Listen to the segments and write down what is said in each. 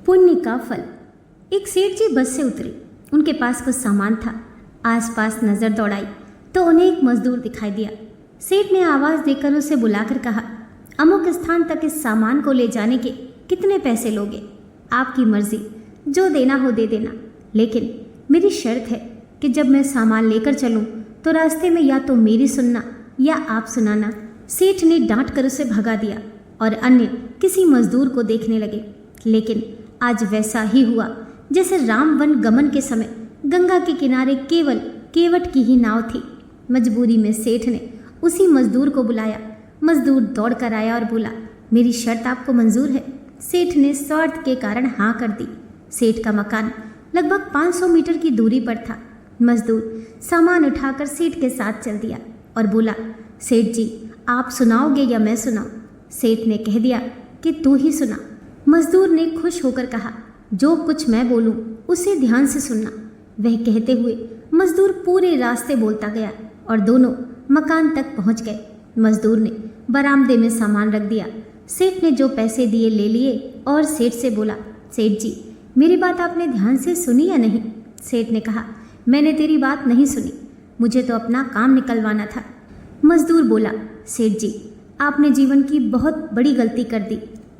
पुण्य का फल। एक सेठ जी बस से उतरे। उनके पास कुछ सामान था। आसपास नजर दौड़ाई तो उन्हें एक मजदूर दिखाई दिया। सेठ ने आवाज देकर उसे बुलाकर कहा, अमुक स्थान तक इस सामान को ले जाने के कितने पैसे लोगे? आपकी मर्जी, जो देना हो दे देना, लेकिन मेरी शर्त है कि जब मैं सामान लेकर चलूं तो रास्ते में या तो मेरी सुनना या आप सुनाना। सेठ ने डांट कर उसे भगा दिया और अन्य किसी मजदूर को देखने लगे। लेकिन आज वैसा ही हुआ जैसे राम वन गमन के समय गंगा के किनारे केवल केवट की ही नाव थी। मजबूरी में सेठ ने उसी मजदूर को बुलाया। मजदूर दौड़ कर आया और बोला, मेरी शर्त आपको मंजूर है? सेठ ने स्वार्थ के कारण हाँ कर दी। सेठ का मकान लगभग 500 मीटर की दूरी पर था। मजदूर सामान उठाकर सेठ के साथ चल दिया और बोला, सेठ जी आप सुनाओगे या मैं सुनाऊं? सेठ ने कह दिया कि तू ही सुना। मजदूर ने खुश होकर कहा, जो कुछ मैं बोलूं उसे ध्यान से सुनना। वह कहते हुए मजदूर पूरे रास्ते बोलता गया और दोनों मकान तक पहुंच गए। मजदूर ने बरामदे में सामान रख दिया। सेठ ने जो पैसे दिए ले लिए और सेठ से बोला, सेठ जी मेरी बात आपने ध्यान से सुनी या नहीं? सेठ ने कहा, मैंने तेरी बात नहीं सुनी, मुझे तो अपना काम निकलवाना था। मजदूर बोला, सेठ जी आपने जीवन की बहुत बड़ी गलती कर दी।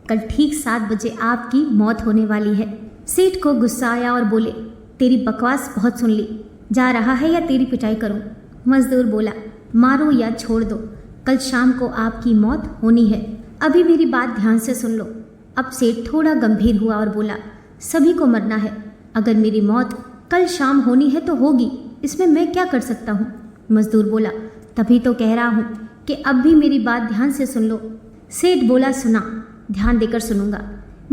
कल ठीक 7 बजे आपकी मौत होने वाली है। सेठ को गुस्सा आया और बोले, तेरी बकवास बहुत सुन ली, जा रहा है या तेरी पिटाई करूं? मजदूर बोला, मारो या छोड़ दो, कल शाम को आपकी मौत होनी है। अभी मेरी बात ध्यान से सुन लो। अब सेठ थोड़ा गंभीर हुआ और बोला, सभी को मरना है। अगर मेरी मौत कल शाम होनी है तो होगी, इसमें मैं क्या कर सकता हूँ? मजदूर बोला, तभी तो कह रहा हूँ कि अब भी मेरी बात ध्यान से सुन लो। सेठ बोला, सुना, ध्यान देकर सुनूंगा।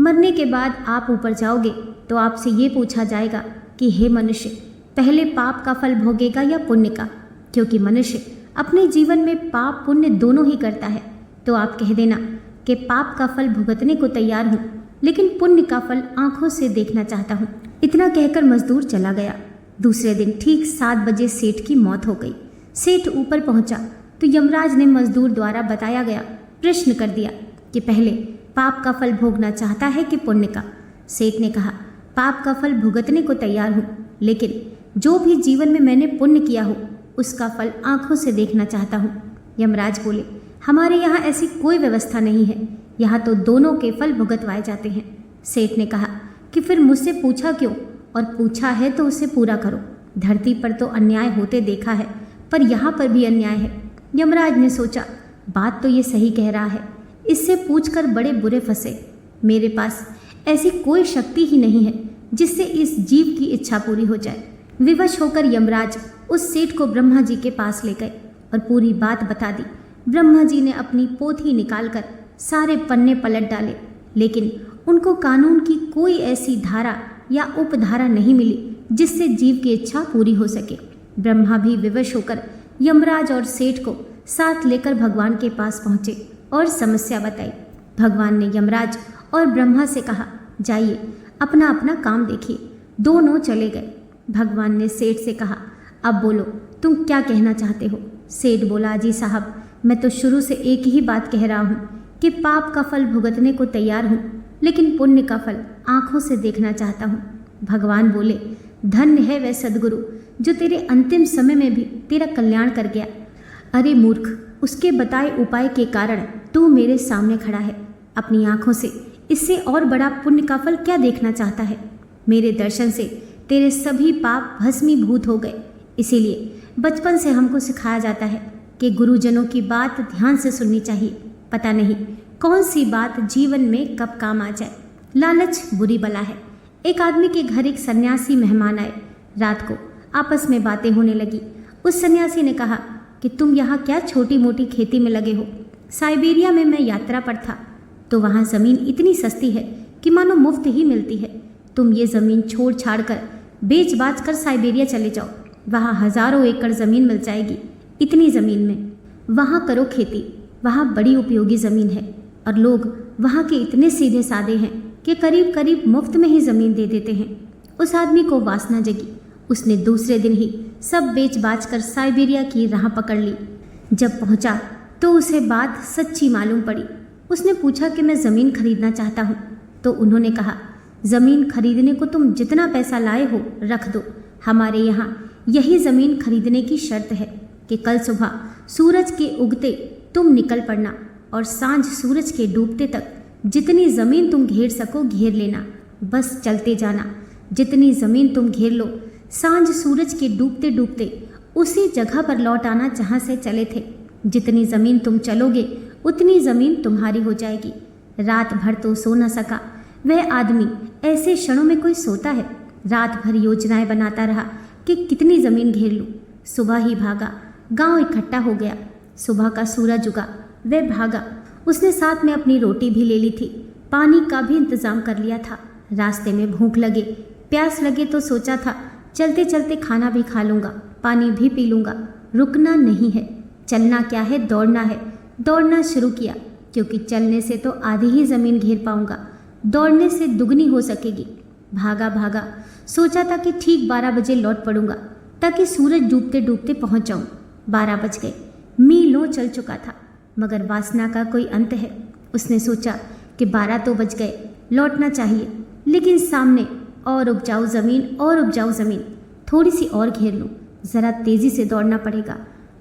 मरने के बाद आप ऊपर जाओगे तो आपसे ये पूछा जाएगा कि हे मनुष्य, पहले पाप का फल भोगेगा या पुण्य का? क्योंकि मनुष्य अपने जीवन में पाप पुण्य दोनों ही करता है। तो आप कह देना कि पाप का फल भुगतने को तैयार हूँ, लेकिन पुण्य का फल आंखों से देखना चाहता हूँ। इतना कहकर मजदूर चला गया। दूसरे दिन ठीक 7 बजे सेठ की मौत हो गई। सेठ ऊपर पहुंचा तो यमराज ने मजदूर द्वारा बताया गया प्रश्न कर दिया कि पहले पाप का फल भोगना चाहता है कि पुण्य का? सेठ ने कहा, पाप का फल भुगतने को तैयार हूँ, लेकिन जो भी जीवन में मैंने पुण्य किया हो उसका फल आंखों से देखना चाहता हूँ। यमराज बोले, हमारे यहाँ ऐसी कोई व्यवस्था नहीं है, यहाँ तो दोनों के फल भुगतवाए जाते हैं। सेठ ने कहा कि फिर मुझसे पूछा क्यों? और पूछा है तो उसे पूरा करो। धरती पर तो अन्याय होते देखा है, पर यहाँ पर भी अन्याय है। यमराज ने सोचा, बात तो ये सही कह रहा है, इससे पूछकर बड़े बुरे फंसे। मेरे पास ऐसी कोई शक्ति ही नहीं है जिससे इस जीव की इच्छा पूरी हो जाए। विवश होकर यमराज उस सेठ को ब्रह्मा जी के पास ले गए और पूरी बात बता दी। ब्रह्मा जी ने अपनी पोथी निकालकर सारे पन्ने पलट डाले, लेकिन उनको कानून की कोई ऐसी धारा या उपधारा नहीं मिली जिससे जीव की इच्छा पूरी हो सके। ब्रह्मा भी विवश होकर यमराज और सेठ को साथ लेकर भगवान के पास पहुँचे और समस्या बताई। भगवान ने यमराज और ब्रह्मा से कहा, जाइए अपना अपना काम देखिए। दोनों चले गए। भगवान ने सेठ से कहा, अब बोलो तुम क्या कहना चाहते हो? सेठ बोला, जी साहब मैं तो शुरू से एक ही बात कह रहा हूँ कि पाप का फल भुगतने को तैयार हूँ, लेकिन पुण्य का फल आंखों से देखना चाहता हूँ। भगवान बोले, धन्य है वह सदगुरु जो तेरे अंतिम समय में भी तेरा कल्याण कर गया। अरे मूर्ख, उसके बताए उपाय के कारण तू मेरे सामने खड़ा है। अपनी आंखों से इससे और बड़ा पुण्य का फल क्या देखना चाहता है? मेरे दर्शन से तेरे सभी पाप भस्मीभूत हो गए। इसीलिए बचपन से हमको सिखाया जाता है कि गुरुजनों की बात ध्यान से सुननी चाहिए। पता नहीं कौन सी बात जीवन में कब काम आ जाए। लालच बुरी बला है। एक आदमी के घर एक सन्यासी मेहमान आए। रात को आपस में बातें होने लगी। उस सन्यासी ने कहा कि तुम यहाँ क्या छोटी मोटी खेती में लगे हो? साइबेरिया में मैं यात्रा पर था तो वहाँ ज़मीन इतनी सस्ती है कि मानो मुफ्त ही मिलती है। तुम ये ज़मीन छोड़ छाड़ कर बेच बाच कर साइबेरिया चले जाओ, वहाँ हज़ारों एकड़ ज़मीन मिल जाएगी। इतनी ज़मीन में वहाँ करो खेती, वहाँ बड़ी उपयोगी ज़मीन है और लोग वहाँ के इतने सीधे साधे हैं कि करीब करीब मुफ्त में ही ज़मीन दे देते हैं। उस आदमी को वासना जगी। उसने दूसरे दिन ही सब बेच बाच कर साइबेरिया की राह पकड़ ली। जब पहुंचा तो उसे बात सच्ची मालूम पड़ी। उसने पूछा कि मैं ज़मीन खरीदना चाहता हूँ। तो उन्होंने कहा, ज़मीन खरीदने को तुम जितना पैसा लाए हो रख दो। हमारे यहाँ यही ज़मीन खरीदने की शर्त है कि कल सुबह सूरज के उगते तुम निकल पड़ना और सांझ सूरज के डूबते तक जितनी ज़मीन तुम घेर सको घेर लेना। बस चलते जाना, जितनी ज़मीन तुम घेर लो, सांझ सूरज के डूबते डूबते उसी जगह पर लौट आना जहाँ से चले थे। जितनी ज़मीन तुम चलोगे उतनी ज़मीन तुम्हारी हो जाएगी। रात भर तो सो न सका वह आदमी, ऐसे क्षणों में कोई सोता है। रात भर योजनाएं बनाता रहा कि कितनी ज़मीन घेर लूँ। सुबह ही भागा, गांव इकट्ठा हो गया। सुबह का सूरज उगा, वह भागा। उसने साथ में अपनी रोटी भी ले ली थी, पानी का भी इंतज़ाम कर लिया था। रास्ते में भूख लगे, प्यास लगे तो सोचा था चलते चलते खाना भी खा लूँगा, पानी भी पी लूँगा। रुकना नहीं है, चलना क्या है, दौड़ना है। दौड़ना शुरू किया, क्योंकि चलने से तो आधी ही ज़मीन घेर पाऊँगा, दौड़ने से दुगनी हो सकेगी। भागा भागा, सोचा था कि ठीक 12 बजे लौट पड़ूंगा ताकि सूरज डूबते डूबते पहुँच जाऊँ। 12 बज गए, मीलों चल चुका था, मगर वासना का कोई अंत है। उसने सोचा कि 12 तो बज गए, लौटना चाहिए, लेकिन सामने और उपजाऊ ज़मीन, थोड़ी सी और घेर लूँ, ज़रा तेज़ी से दौड़ना पड़ेगा।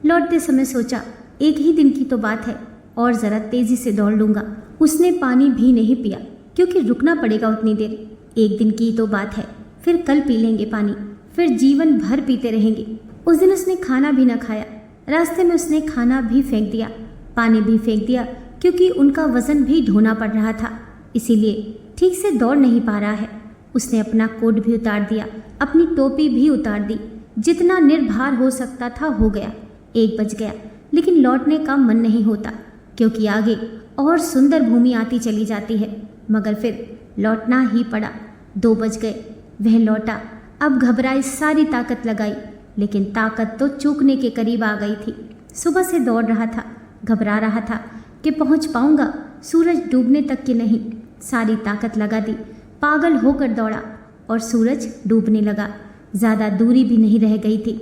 लौटते समय सोचा एक ही दिन की तो बात है, और ज़रा तेज़ी से दौड़ लूँगा। उसने पानी भी नहीं पिया, क्योंकि रुकना पड़ेगा उतनी देर। एक दिन की तो बात है, फिर कल पी लेंगे पानी, फिर जीवन भर पीते रहेंगे। उस दिन उसने खाना भी न खाया। रास्ते में उसने खाना भी फेंक दिया, पानी भी फेंक दिया, क्योंकि उनका वज़न भी ढोना पड़ रहा था, इसीलिए ठीक से दौड़ नहीं पा रहा है। उसने अपना कोट भी उतार दिया, अपनी टोपी भी उतार दी। जितना निर्भर हो सकता था हो गया। 1 बज गया, लेकिन लौटने का मन नहीं होता, क्योंकि आगे और सुंदर भूमि आती चली जाती है, मगर फिर लौटना ही पड़ा। 2 बज गए, वह लौटा। अब घबराई, सारी ताकत लगाई, लेकिन ताकत तो चूकने के करीब आ गई थी। सुबह से दौड़ रहा था, घबरा रहा था कि पहुंच पाऊंगा सूरज डूबने तक कि नहीं। सारी ताकत लगा दी, पागल होकर दौड़ा और सूरज डूबने लगा। ज़्यादा दूरी भी नहीं रह गई थी।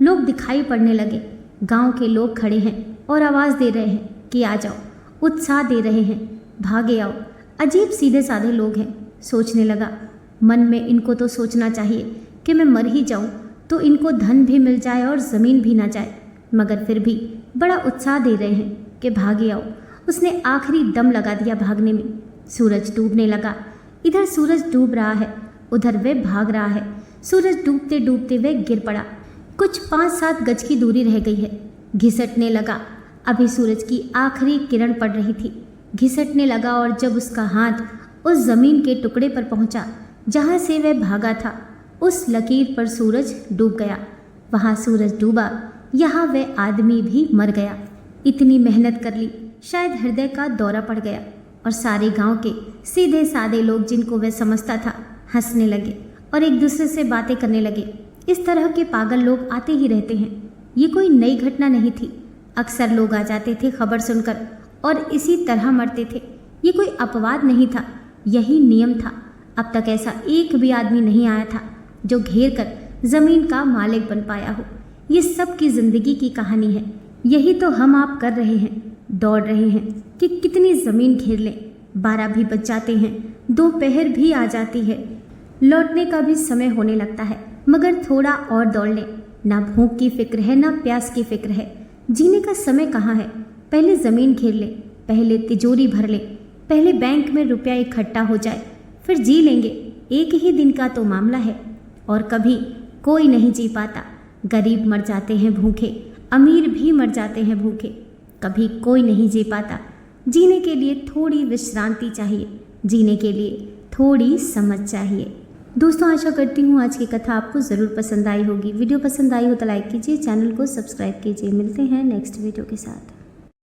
लोग दिखाई पड़ने लगे। गांव के लोग खड़े हैं और आवाज़ दे रहे हैं कि आ जाओ, उत्साह दे रहे हैं, भागे आओ। अजीब सीधे साधे लोग हैं। सोचने लगा, मन में इनको तो सोचना चाहिए कि मैं मर ही जाऊं तो इनको धन भी मिल जाए और ज़मीन भी ना जाए, मगर फिर भी बड़ा उत्साह दे रहे हैं कि भागे आओ। उसने आखिरी दम लगा दिया भागने में। सूरज डूबने लगा। इधर सूरज डूब रहा है, उधर वह भाग रहा है। सूरज डूबते डूबते वह गिर पड़ा। कुछ 5-7 गज की दूरी रह गई है। घिसटने लगा। अभी सूरज की आखिरी किरण पड़ रही थी। घिसटने लगा, और जब उसका हाथ उस ज़मीन के टुकड़े पर पहुंचा जहां से वह भागा था, उस लकीर पर सूरज डूब गया। वहां सूरज डूबा, यहाँ वह आदमी भी मर गया। इतनी मेहनत कर ली, शायद हृदय का दौरा पड़ गया, और सारे गांव के सीधे साधे लोग जिनको वह समझता था हंसने लगे और एक दूसरे से बातें करने लगे। इस तरह के पागल लोग आते ही रहते हैं। ये कोई नई घटना नहीं थी। अक्सर लोग आ जाते थे खबर सुनकर और इसी तरह मरते थे। ये कोई अपवाद नहीं था, यही नियम था। अब तक ऐसा एक भी आदमी नहीं आया था जो घेर कर ज़मीन का मालिक बन पाया हो। ये सब की ज़िंदगी की कहानी है। यही तो हम आप कर रहे हैं, दौड़ रहे हैं कि कितनी ज़मीन घेर लें। 12 भी बज जाते हैं, दोपहर भी आ जाती है, लौटने का भी समय होने लगता है, मगर थोड़ा और दौड़ लें। ना भूख की फिक्र है, ना प्यास की फिक्र है। जीने का समय कहाँ है। पहले ज़मीन घेर लें, पहले तिजोरी भर लें, पहले बैंक में रुपया इकट्ठा हो जाए, फिर जी लेंगे। एक ही दिन का तो मामला है, और कभी कोई नहीं जी पाता। गरीब मर जाते हैं भूखे, अमीर भी मर जाते हैं भूखे। कभी कोई नहीं जी पाता। जीने के लिए थोड़ी विश्रांति चाहिए, जीने के लिए थोड़ी समझ चाहिए। दोस्तों, आशा करती हूँ आज की कथा आपको ज़रूर पसंद आई होगी। वीडियो पसंद आई हो तो लाइक कीजिए, चैनल को सब्सक्राइब कीजिए। मिलते हैं नेक्स्ट वीडियो के साथ।